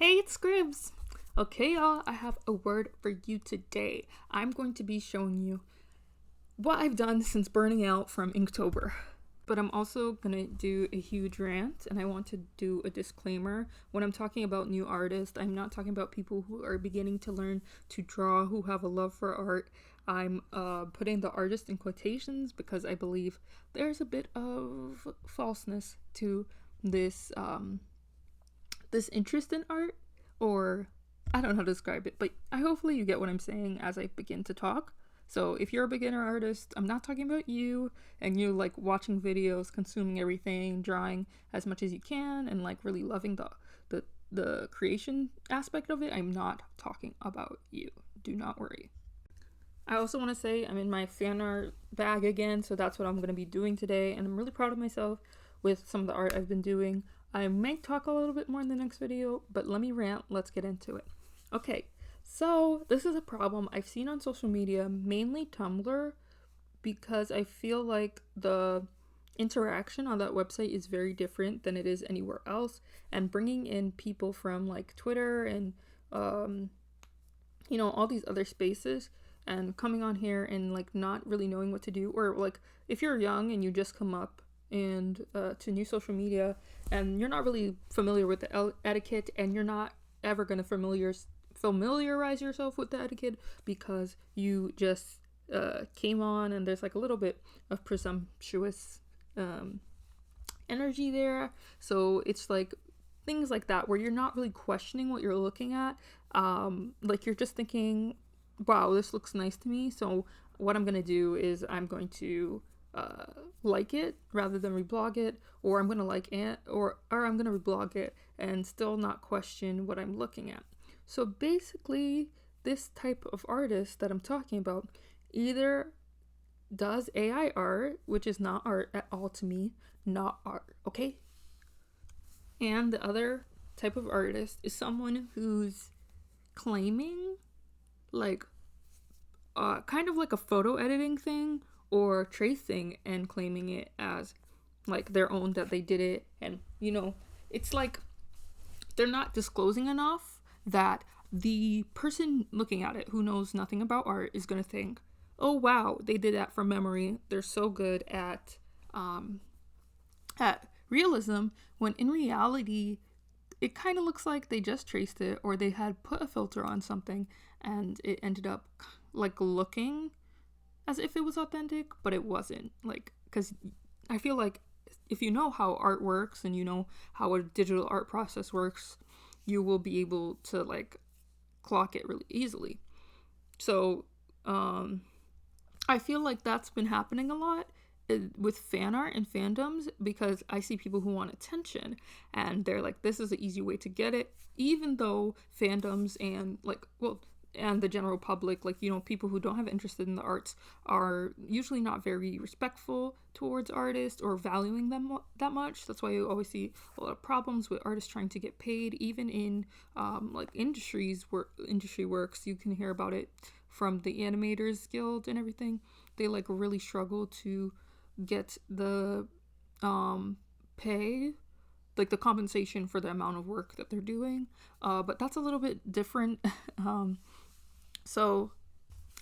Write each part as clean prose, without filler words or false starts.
Hey, it's Scribs! Okay, y'all, I have a word for you today. I'm going to be showing you what I've done since burning out from Inktober. But I'm also going to do a huge rant, and I want to do a disclaimer. When I'm talking about new artists, I'm not talking about people who are beginning to learn to draw, who have a love for art. I'm putting the artist in quotations because I believe there's a bit of falseness to this this interest in art, or I don't know how to describe it, but hopefully you get what I'm saying as I begin to talk. So if you're a beginner artist, I'm not talking about you and you like watching videos, consuming everything, drawing as much as you can, and like really loving the creation aspect of it. I'm not talking about you. Do not worry. I also want to say I'm in my fan art bag again, so that's what I'm going to be doing today, and I'm really proud of myself with some of the art I've been doing. I might talk a little bit more in the next video, but let me rant. Let's get into it. Okay, so this is a problem I've seen on social media, mainly Tumblr, because I feel like the interaction on that website is very different than it is anywhere else, and bringing in people from like Twitter and all these other spaces and coming on here and like not really knowing what to do, or like if you're young and you just come up and to new social media and you're not really familiar with the etiquette, and you're not ever going to familiarize yourself with the etiquette because you just came on, and there's like a little bit of presumptuous energy there. So it's like things like that where you're not really questioning what you're looking at. Like you're just thinking, wow, this looks nice to me, so what I'm going to do is I'm going to like it rather than reblog it, or I'm gonna like it, or I'm gonna reblog it and still not question what I'm looking at. So basically, this type of artist that I'm talking about either does AI art, which is not art at all to me, not art, okay? And the other type of artist is someone who's claiming like kind of like a photo editing thing or tracing and claiming it as like their own, that they did it. And it's like they're not disclosing enough that the person looking at it who knows nothing about art is going to think, oh wow, they did that from memory, they're so good at realism, when in reality it kind of looks like they just traced it, or they had put a filter on something and it ended up like looking as if it was authentic, but it wasn't. Like, because I feel like if you know how art works and you know how a digital art process works, you will be able to like clock it really easily. So I feel like that's been happening a lot with fan art and fandoms, because I see people who want attention and they're like, this is an easy way to get it, even though fandoms and and the general public, people who don't have interest in the arts, are usually not very respectful towards artists or valuing them that much. That's why you always see a lot of problems with artists trying to get paid, even in industry works. You can hear about it from the Animators Guild and everything. They like really struggle to get the pay, like the compensation for the amount of work that they're doing, but that's a little bit different. So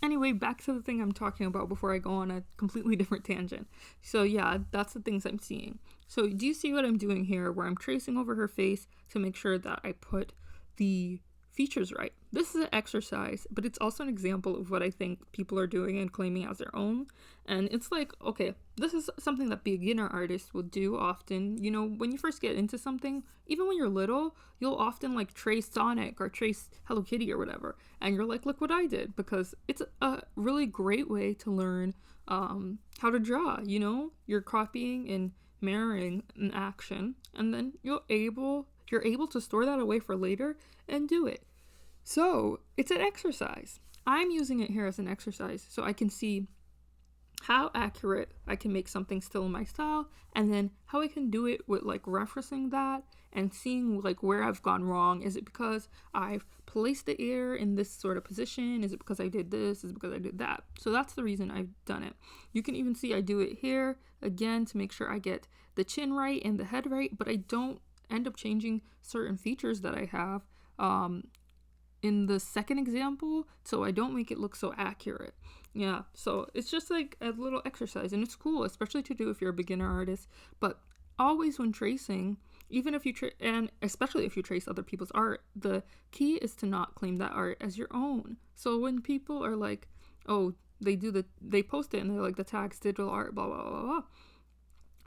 anyway, back to the thing I'm talking about before I go on a completely different tangent. So yeah, that's the things I'm seeing. So do you see what I'm doing here, where I'm tracing over her face to make sure that I put the features right? This is an exercise, but it's also an example of what I think people are doing and claiming as their own. And it's like, okay, this is something that beginner artists will do often. When you first get into something, even when you're little, you'll often like trace Sonic or trace Hello Kitty or whatever, and you're like, look what I did, because it's a really great way to learn how to draw. You're copying and mirroring an action, and then you're able to store that away for later and do it. So it's an exercise. I'm using it here as an exercise so I can see how accurate I can make something still in my style, and then how I can do it with like referencing that and seeing like where I've gone wrong. Is it because I've placed the ear in this sort of position? Is it because I did this? Is it because I did that? So that's the reason I've done it. You can even see I do it here again to make sure I get the chin right and the head right, but I don't end up changing certain features that I have in the second example, so I don't make it look so accurate. Yeah, so it's just like a little exercise, and it's cool, especially to do if you're a beginner artist. But always when tracing, even if you and especially if you trace other people's art, the key is to not claim that art as your own. So when people are like, oh, they post it and they're like, the tag's digital art, blah blah blah blah,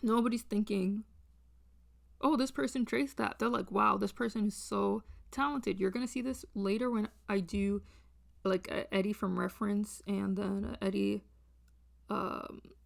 nobody's thinking, oh, this person traced that. They're like, wow, this person is so talented. You're gonna see this later when I do like a Eddie from reference, and then Eddie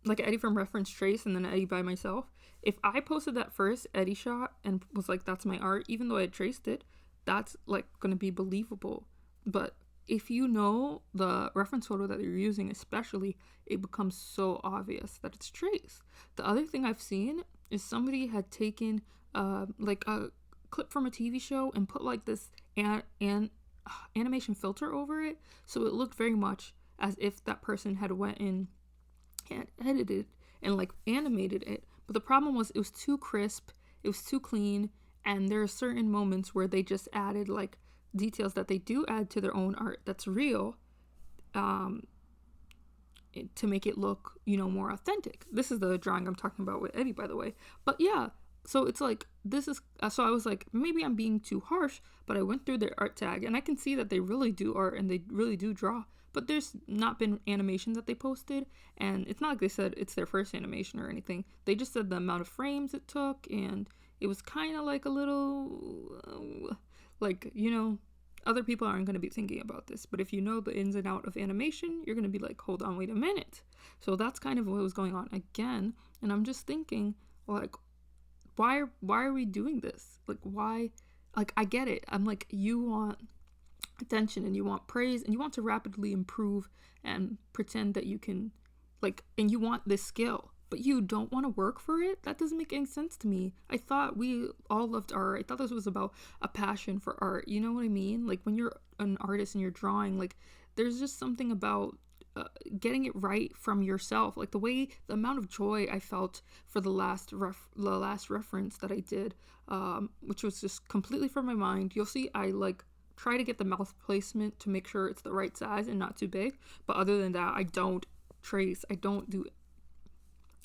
like Eddie from reference trace, and then Eddie by myself. If I posted that first Eddie shot and was like, that's my art, even though I traced it, that's like gonna be believable. But if you know the reference photo that you're using, especially, it becomes so obvious that it's traced. The other thing I've seen is somebody had taken like a clip from a TV show and put like this animation filter over it, so it looked very much as if that person had went in and edited and like animated it. But the problem was it was too crisp, it was too clean, and there are certain moments where they just added like details that they do add to their own art that's real, to make it look, you know, more authentic. This is the drawing I'm talking about with Eddie, by the way. But yeah, so it's like, this is, so I was like, maybe I'm being too harsh, but I went through their art tag and I can see that they really do art and they really do draw, but there's not been animation that they posted, and it's not like they said it's their first animation or anything. They just said the amount of frames it took, and it was kind of like a little, like, you know, other people aren't going to be thinking about this, but if you know the ins and out of animation, you're going to be like, hold on, wait a minute. So that's kind of what was going on again, and I'm just thinking, like, why are we doing this? Like, why? Like, I get it. I'm like, you want attention and you want praise and you want to rapidly improve and pretend that you can, like, and you want this skill, but you don't want to work for it? That doesn't make any sense to me. I thought we all loved art. I thought this was about a passion for art. You know what I mean? Like, when you're an artist and you're drawing, like, there's just something about getting it right from yourself. Like, the amount of joy I felt for the last reference that I did, which was just completely from my mind. You'll see I like try to get the mouth placement to make sure it's the right size and not too big, but other than that, I don't trace, I don't do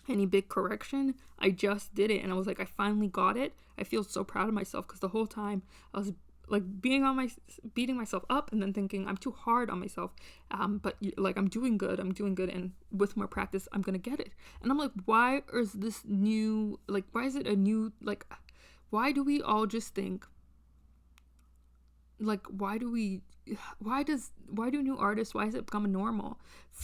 any big correction. I just did it and I was like, I finally got it. I feel so proud of myself, because the whole time I was like beating myself up and then thinking I'm too hard on myself, but like I'm doing good, and with more practice I'm gonna get it. And I'm like, why is this new, like, why is it a new, like, why do we all just think, like, why do new artists, why has it become normal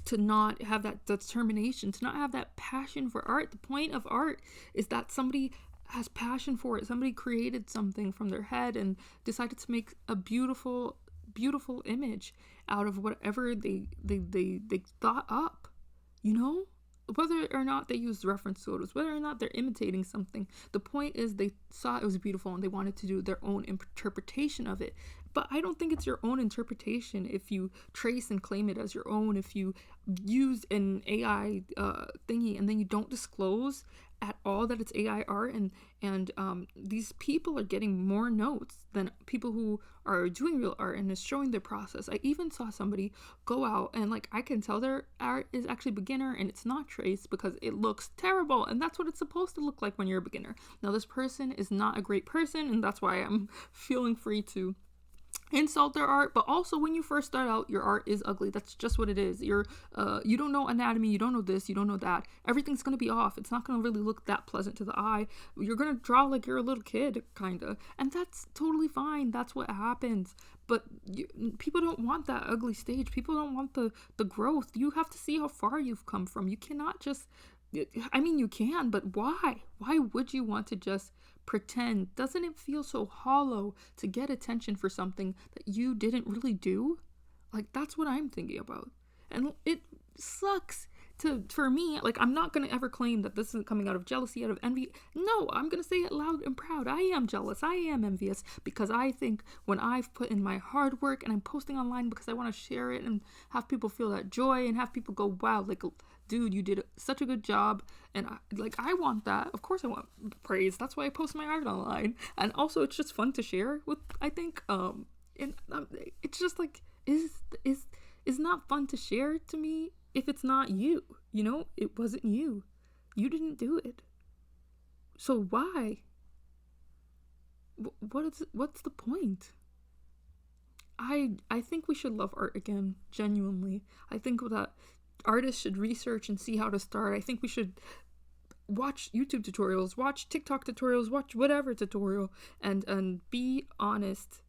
to not have that determination, to not have that passion for art? The point of art is that somebody has passion for it. Somebody created something from their head and decided to make a beautiful image out of whatever they thought up, you know? Whether or not they used reference photos, whether or not they're imitating something, the point is they saw it was beautiful and they wanted to do their own interpretation of it. But I don't think it's your own interpretation if you trace and claim it as your own, if you use an AI thingy and then you don't disclose at all that it's AI art, and these people are getting more notes than people who are doing real art and is showing their process. I even saw somebody go out and, like, I can tell their art is actually beginner and it's not traced because it looks terrible, and that's what it's supposed to look like when you're a beginner. Now, this person is not a great person, and that's why I'm feeling free to insult their art. But also, when you first start out, your art is ugly. That's just what it is. You don't know anatomy, you don't know this, you don't know that. Everything's gonna be off. It's not gonna really look that pleasant to the eye. You're gonna draw like you're a little kid, kinda, and that's totally fine. That's what happens. But people don't want that ugly stage. People don't want the growth. You have to see how far you've come from. You cannot just, I mean, you can, but why would you want to just pretend? Doesn't it feel so hollow to get attention for something that you didn't really do? Like, that's what I'm thinking about, and it sucks for me. Like, I'm not gonna ever claim that this isn't coming out of jealousy, out of envy. No, I'm gonna say it loud and proud. I am jealous, I am envious, because I think when I've put in my hard work and I'm posting online because I want to share it and have people feel that joy and have people go, wow, like, dude, you did such a good job, and I want that. Of course I want praise. That's why I post my art online, and also it's just fun to share with, I think, it's just like, is not fun to share to me if it's not you. You know, it wasn't you. You didn't do it. So why? What's the point? I think we should love art again, genuinely. I think that artists should research and see how to start. I think we should watch YouTube tutorials, watch TikTok tutorials, watch whatever tutorial, and be honest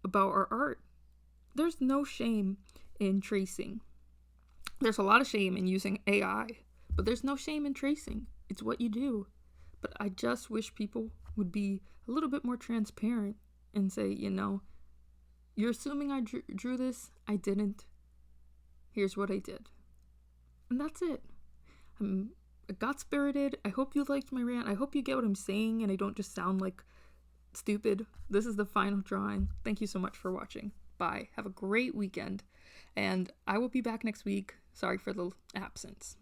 about our art. There's no shame in tracing. There's a lot of shame in using AI, but there's no shame in tracing. It's what you do. But I just wish people would be a little bit more transparent and say, you know, you're assuming I drew this. I didn't. Here's what I did. And that's it. I'm got-spirited. I hope you liked my rant. I hope you get what I'm saying and I don't just sound like stupid. This is the final drawing. Thank you so much for watching. Bye. Have a great weekend. And I will be back next week. Sorry for the absence.